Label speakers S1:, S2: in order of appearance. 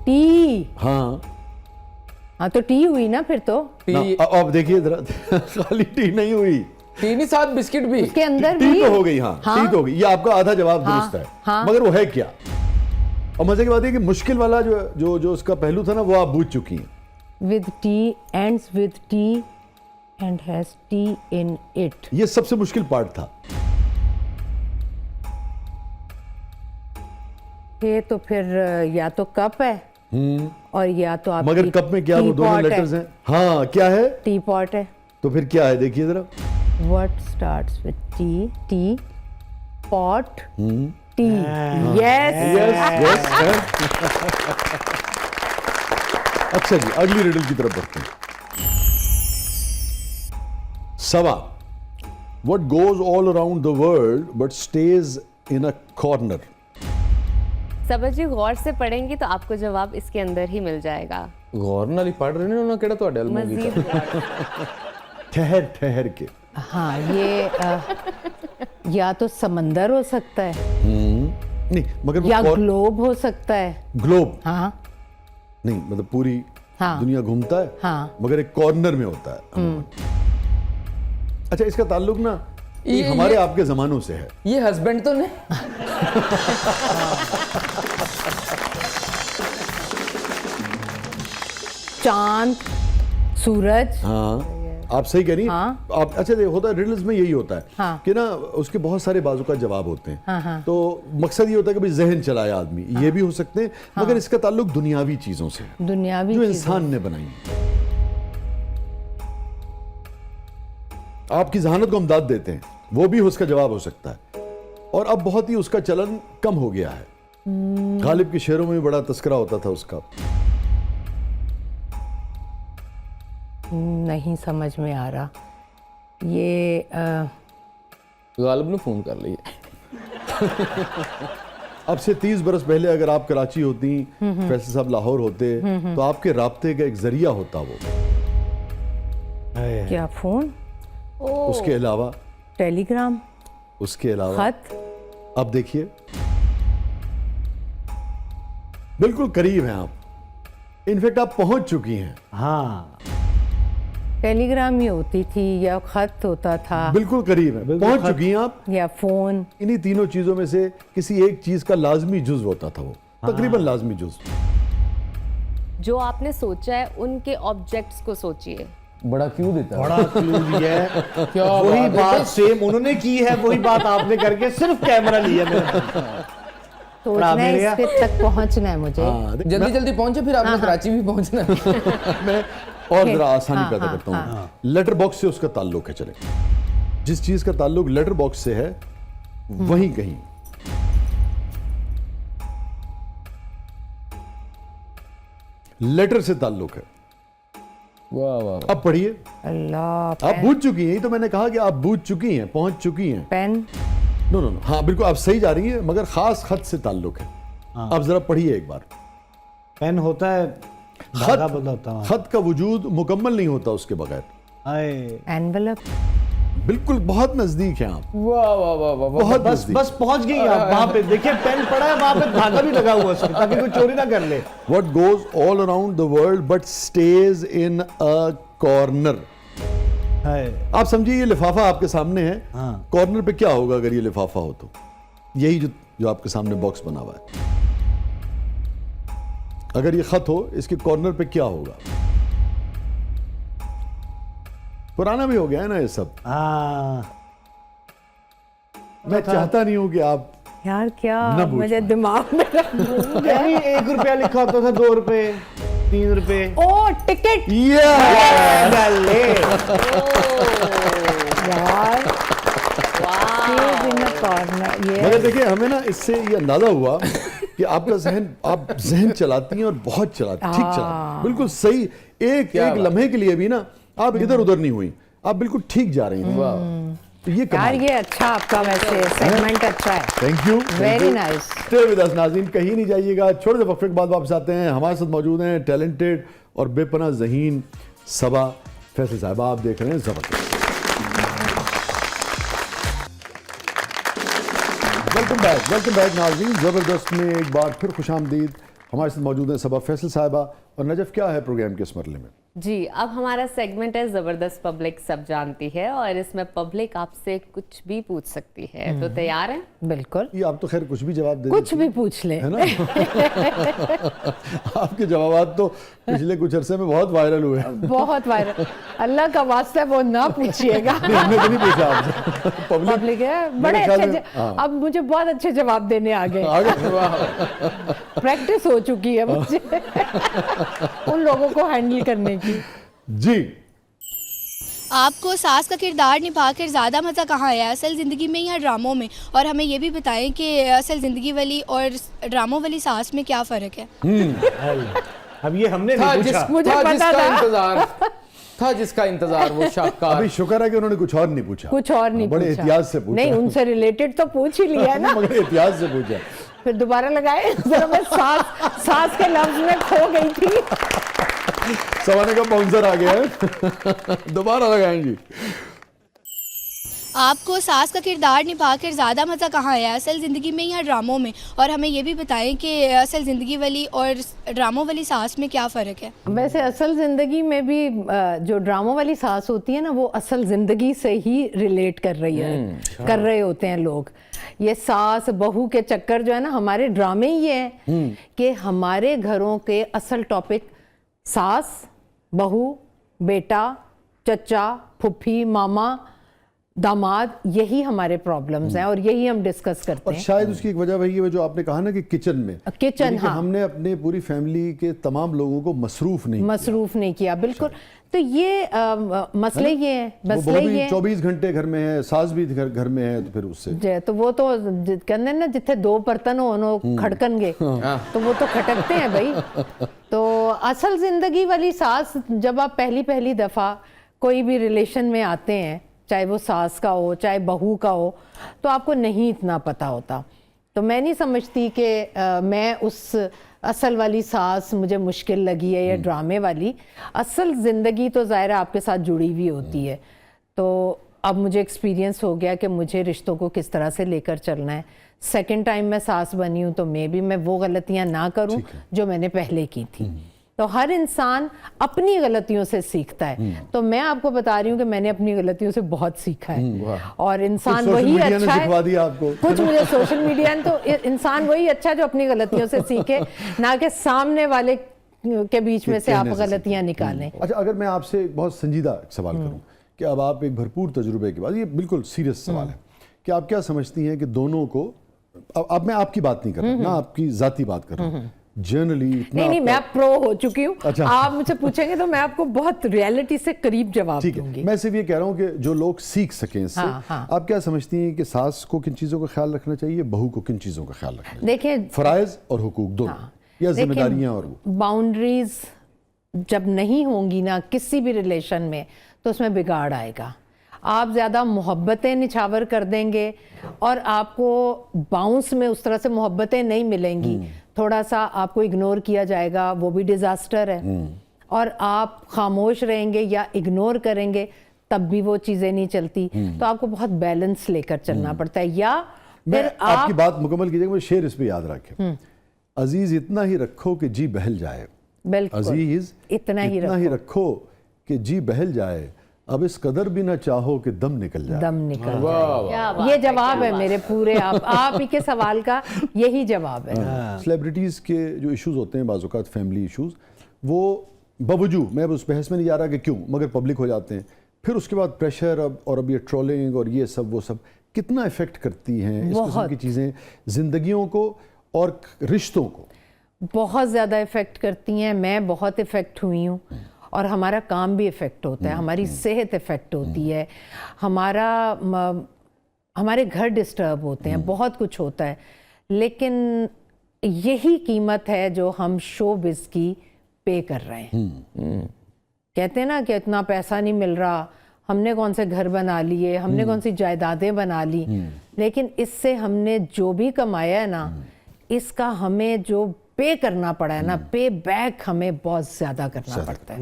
S1: T.
S2: हाँ
S1: हाँ तो टी हुई ना फिर तो।
S2: ना, अब देखिए जरा खाली टी नहीं हुई,
S3: टी नहीं, साथ बिस्किट भी।
S1: उसके अंदर
S2: टी
S1: भी
S2: तो हो गई। हाँ, टी तो हो गई। ये आपका आधा जवाब
S1: हाँ,
S2: दुरुस्त है।
S1: हाँ।
S2: मगर वो है क्या? और मजे की बात है कि मुश्किल वाला जो उसका पहलू था ना, वो आप बूझ चुकी हैं।
S1: with tea ends with tea and has tea in it।
S2: ये सबसे मुश्किल पार्ट था।
S1: ये तो फिर या तो कप है और या तो आपकी
S2: मगर कप में क्या वो दोनों लेटर्स हैं? हाँ, क्या है?
S1: टी पॉट है।
S2: तो फिर क्या है, देखिए जरा।
S1: What starts with tea? T pot T. Yes.
S2: Yes. अच्छा जी, अगली रिडल की तरफ बढ़ते हैं। सवा, what goes all around the world but stays in a corner?
S4: सबा जी गौर से पढ़ेंगी तो आपको जवाब इसके अंदर ही मिल जाएगा।
S3: गौर नाल ही पढ़ रहे ने उन्होंने केड़ा ਤੁਹਾਡੇ ਵੱਲ ਮੂੰਹ
S4: मजीद
S3: ਕੀਤਾ।
S2: ठहर ठहर के।
S1: हाँ ये या तो समंदर हो सकता है
S2: नहीं, मगर वो
S1: या ग्लोब हो सकता है।
S2: ग्लोब
S1: हाँ
S2: नहीं, मतलब पूरी
S1: हाँ।
S2: दुनिया घूमता है,
S1: हाँ।
S2: मगर एक कॉर्नर में होता है। अच्छा, इसका ताल्लुक ना ये
S3: ये-
S2: हमारे आपके जमानों से है।
S3: ये हस्बैंड तो नहीं।
S1: चांद सूरज।
S2: हाँ, आप सही कह रही हैं।
S1: हाँ।
S2: आप अच्छा देखो, होता है रिडल्स में यही होता है
S1: हाँ।
S2: कि ना उसके बहुत सारे बाजू का जवाब होते हैं।
S1: हाँ, हाँ।
S2: तो मकसद ये होता है कि भाई जहन चलाए आदमी। ये भी हो सकते हैं, मगर इसका ताल्लुक दुनियावी चीजों से है,
S1: दुनियावी
S2: जो
S1: चीज़ें।
S2: इंसान ने बनाई। आपकी जहानत को हम दाद देते हैं, वो भी उसका जवाब हो सकता है। और अब बहुत ही उसका चलन कम हो गया है। गालिब के शेरों में भी बड़ा तस्करा होता था उसका।
S1: नहीं समझ में आ रहा ये
S3: गालिब ने फोन कर लिया।
S2: अब से 30 बरस पहले अगर आप कराची होती, फैसल साहब लाहौर होते, तो आपके राब्ते का एक जरिया होता वो।
S1: क्या फोन
S2: उसके अलावा
S1: टेलीग्राम
S2: उसके अलावा
S1: खत।
S2: अब देखिए, बिल्कुल करीब हैं आप। इनफैक्ट आप पहुंच चुकी हैं।
S5: हाँ,
S1: टेलीग्राम ही होती थी या खत होता था
S2: बिल्कुल करीब हैं, पहुंच चुकी हैं आप।
S1: या फोन।
S2: इन्हीं तीनों चीजों में से किसी एक चीज का लाजमी जुज होता था वो, तकरीबन लाजमी जुज।
S4: जो आपने सोचा है उनके ऑब्जेक्ट्स को सोचिए।
S3: बड़ा क्यों देता है?
S5: बड़ा क्लू दिया है।
S3: क्या
S5: वही
S3: बात है?
S5: बात सेम उन्होंने की है, वही बात आपने करके सिर्फ कैमरा लिया मेरा।
S1: सोचना है,
S5: मेरे
S1: इसके तक पहुंचना है मुझे।
S2: हाँ,
S3: जल्दी जल्दी पहुंचे, फिर आपने कराची भी पहुंचना है।
S2: मैं और जरा आसानी
S1: हाँ,
S2: पैदा
S1: हाँ,
S2: करता हूँ। लेटर बॉक्स से उसका ताल्लुक है। चले, जिस चीज का ताल्लुक लेटर बॉक्स से है, वहीं कहीं लेटर से ताल्लुक है।
S3: वाह वाह।
S2: अब पढ़िए।
S1: अल्लाह।
S2: आप बूझ चुकी हैं, यही तो मैंने कहा कि आप बूझ चुकी हैं, पहुंच चुकी हैं।
S1: पेन।
S2: नो नो नो, हाँ बिल्कुल आप सही जा रही हैं, मगर खास खत से ताल्लुक है। अब जरा पढ़िए एक बार।
S5: पेन होता है, धागा बदलता है।
S2: खत का वजूद मुकम्मल नहीं होता उसके बगैर।
S5: हाय,
S1: एनवलप।
S2: बिल्कुल बहुत नजदीक हैं आप,
S3: वाह वाह वाह वाह।
S2: बहुत
S5: बस
S2: नजदीक।
S5: बस पहुंच गई आप वहां पे। देखिए पेन पड़ा है वहां पे, धागा भी लगा हुआ है उसके, ताकि कोई चोरी ना कर ले।
S2: What goes all around the world but stays in a corner?
S5: हाय,
S2: आप समझिए ये लिफाफा आपके सामने है।
S5: हाँ।
S2: कॉर्नर पे क्या होगा अगर ये लिफाफा हो तो? यही जो आपके सामने बॉक्स बना हुआ है। अगर ये खत हो, इसके कॉर्नर पे क्या होगा? पुराना भी हो गया है ना ये सब।
S5: हाँ,
S2: मैं चाहता नहीं हूं कि आप
S1: यार क्या
S2: न पूछ
S1: मुझे
S2: पाए।
S1: दिमाग में
S5: नहीं, 1 रुपया लिखा होता था, 2 रुपए, 3 रुपए।
S1: ओ टिकट यार। कॉर्नर ये
S2: मगर देखिए, हमें ना इससे ये अंदाजा हुआ कि आपका जहन, आप जहन चलाती हैं और बहुत चलाती, ठीक चलाती, बिल्कुल सही। एक लम्हे के लिए भी ना आप इधर उधर नहीं हुई, आप बिल्कुल ठीक जा रही हैं। तो ये
S1: यार
S2: कमाल।
S1: ये अच्छा आपका वैसे सेगमेंट अच्छा है।
S2: Thank you,
S1: very nice.
S2: Stay with us नाज़रीन, कहीं नहीं जाइएगा। छोटे से वक्फे के बाद वापस आते हैं। हमारे साथ मौजूद हैं टैलेंटेड और बेपनाह ज़हीन सबा फैसल साहिबा। आप देख रहे हैं ज़बरदस्त। वेलकम बैक नाज़रीन। ज़बरदस्त में एक बार फिर खुशामदीद। हमारे साथ मौजूद हैं सबा फैसल साहिबा और नजफ। क्या है प्रोग्राम के इस मरले में?
S4: जी, अब हमारा सेगमेंट है जबरदस्त पब्लिक सब जानती है और इसमें पब्लिक आपसे कुछ भी पूछ सकती है। तो तैयार हैं?
S1: बिल्कुल,
S2: ये आप तो खैर कुछ भी जवाब दे
S1: कुछ
S2: देती
S1: भी पूछ ले।
S2: है ना। आपके जवाब तो पिछले कुछ अरसे में बहुत वायरल हुए हैं।
S1: बहुत वायरल। अल्लाह का वास्ता है वो ना पूछिएगा।
S2: नहीं, हमने तो नहीं पूछा आपसे।
S1: पब्लिक है बड़े
S2: मेरे ख्याल
S1: अच्छे
S2: में- हाँ।
S1: अब मुझे बहुत अच्छे जवाब देने आ गए। प्रैक्टिस हो चुकी है मुझे उन लोगों को हैंडल करने की।
S2: जी,
S6: आपको सास का किरदार निभाकर ज़्यादा मज़ा कहाँ आया, असल ज़िंदगी में या ड्रामों में? और हमें ये भी बताएं कि असल ज़िंदगी वाली और ड्रामों वाली सास में क्या फ़र्क है?
S5: अब ये हमने
S3: था
S5: नहीं पूछा।
S1: मुझे पता
S3: जिसका
S1: था।
S3: इंतजार था, जिसका इंतजार वो शाहकार।
S2: अभी शुक्र है कि उन्होंने कुछ और नहीं पूछा।
S1: कुछ और नहीं
S2: बड़े
S1: पूछा।
S2: एहतियात से पूछा।
S1: नहीं, उनसे रिलेटेड तो पूछ ही लिया ना।
S2: मगर एहतियात से पूछा।
S1: फिर दोबारा लगाए जरा। मैं सास के लफ्ज में खो गई थी।
S2: सवाने का बाउंसर आ गया है। दोबारा लगाएंगी।
S6: आपको सास का किरदार निभाकर ज़्यादा मज़ा कहाँ आया, असल ज़िंदगी में या ड्रामों में? और हमें ये भी बताएं कि असल ज़िंदगी वाली और ड्रामों वाली सास में क्या फ़र्क है?
S1: वैसे असल जिंदगी में भी जो ड्रामों वाली सास होती है ना, वो असल जिंदगी से ही रिलेट कर रही है, कर रहे होते हैं लोग। ये सास बहू के चक्कर जो है ना, हमारे ड्रामे ही हैं कि हमारे घरों के असल टॉपिक सास, बहू, बेटा, चचा, फुफ्फी, मामा, दामाद, यही हमारे प्रॉब्लम्स हैं और यही हम डिस्कस करते
S2: और
S1: हैं।
S2: शायद उसकी एक वजह वही है जो आपने कहा ना कि किचन में
S1: किचन,
S2: यानी कि
S1: हाँ।
S2: हमने अपने पूरी फैमिली के तमाम लोगों को मसरूफ नहीं
S1: मसरूफ नहीं किया, बिल्कुल। तो ये मसले ये हैं,
S2: वो
S1: मसले
S2: बहू भी
S1: ये हैं।
S2: 24 घंटे घर में है, सास भी घर में है, तो फिर उससे
S1: तो वो तो कहते हैं ना, जिथे दो बर्तन हो खड़कनगे, तो वो तो खटकते हैं भाई। तो असल जिंदगी वाली सास, जब आप पहली दफा कोई भी रिलेशन में आते हैं, चाहे वो सास का हो चाहे बहू का हो, तो आपको नहीं इतना पता होता। तो मैं नहीं समझती कि मैं उस असल वाली सास मुझे मुश्किल लगी है या ड्रामे वाली। असल ज़िंदगी तो ज़ाहिर है आपके साथ जुड़ी हुई होती है। तो अब मुझे एक्सपीरियंस हो गया कि मुझे रिश्तों को किस तरह से लेकर चलना है। सेकंड टाइम मैं सास बनी हूँ तो मैं वो गलतियाँ ना करूँ जो मैंने पहले की थी। तो हर इंसान अपनी गलतियों से सीखता है। तो मैं आपको बता रही हूँ कि मैंने अपनी गलतियों से बहुत सीखा है। और इंसान
S2: कुछ सोशल
S1: वही
S2: मीडिया ने
S1: अच्छा
S2: सिखवा
S1: है,
S2: दिया आपको।
S1: कुछ मुझे सोशल मीडिया ने, तो इंसान वही अच्छा है जो अपनी गलतियों से सीखे, ना कि सामने वाले के बीच में से आप
S2: कहने से
S1: गलतियां निकालें।
S2: अच्छा, अगर मैं आपसे एक बहुत संजीदा सवाल करूं कि अब आप एक भरपूर तजुर्बे के बाद, ये बिल्कुल सीरियस सवाल है कि आप क्या समझती हैं कि दोनों को, अब मैं आपकी बात नहीं कर रहा, ना आपकी जाती बात कर रहा हूँ, जनरली
S1: नहीं, मैं प्रो हो चुकी हूँ।
S2: अच्छा।
S1: आप मुझसे पूछेंगे तो मैं आपको बहुत रियलिटी से करीब जवाब
S2: ठीक
S1: दूंगी।
S2: है। मैं सिर्फ ये कह रहा हूँ कि जो लोग सीख सकें इससे,
S1: हाँ।
S2: आप क्या समझती हैं कि सास को किन चीज़ों का ख्याल रखना चाहिए, बहू को किन चीज़ों का ख्याल रखना चाहिए?
S1: देखिए,
S2: फराइज और हुकूक दोनों, या जिम्मेदारियां और वो?
S1: बाउंड्रीज जब नहीं होंगी ना किसी भी रिलेशन में, तो उसमें बिगाड़ आएगा। आप ज़्यादा मोहब्बतें निछावर कर देंगे और आपको बाउंस में उस तरह से मोहब्बतें नहीं मिलेंगी। थोड़ा सा आपको इग्नोर किया जाएगा, वो भी डिज़ास्टर है। और आप खामोश रहेंगे या इग्नोर करेंगे, तब भी वो चीज़ें नहीं चलती। तो आपको बहुत बैलेंस लेकर चलना पड़ता है। या
S2: मैं
S1: फिर
S2: आपकी बात मुकम्मल कीजिएगा, मुझे शेर इस पे याद रखें, अजीज इतना ही रखो कि जी बहल जाए।
S1: बिल्कुल,
S2: अजीज
S1: इतना ही
S2: रखो कि जी बहल जाए, अब इस कदर भी ना चाहो कि दम निकल जाए।
S1: दम निकल
S3: वाह,
S1: जाए।
S3: वाह।
S4: क्या
S1: ये
S4: बात
S1: जवाब है मेरे पूरे, आप ही के सवाल का यही जवाब है।
S2: सेलिब्रिटीज़ के जो इश्यूज होते हैं, बाज़ औक़ात फैमिली इश्यूज, वो बावजूद, मैं उस बहस में नहीं जा रहा कि क्यों, मगर पब्लिक हो जाते हैं। फिर उसके बाद प्रेशर अब ये ट्रोलिंग और ये सब वो सब कितना इफेक्ट करती हैं इस किस्म की चीज़ें ज़िंदगियों को और रिश्तों को?
S1: बहुत ज़्यादा इफ़ेक्ट करती हैं। मैं बहुत इफ़ेक्ट हुई हूँ और हमारा काम भी इफ़ेक्ट होता है, हमारी सेहत इफ़ेक्ट होती है, हमारे घर डिस्टर्ब होते हैं, बहुत कुछ होता है। लेकिन यही कीमत है जो हम शोबिज़ की पे कर रहे हैं। कहते हैं ना कि इतना पैसा नहीं मिल रहा, हमने कौन से घर बना लिए, हमने कौन सी जायदादें बना ली, लेकिन इससे हमने जो भी कमाया है ना, इसका हमें जो पे करना पड़ा है ना, पे बैक हमें बहुत ज़्यादा करना पड़ता है।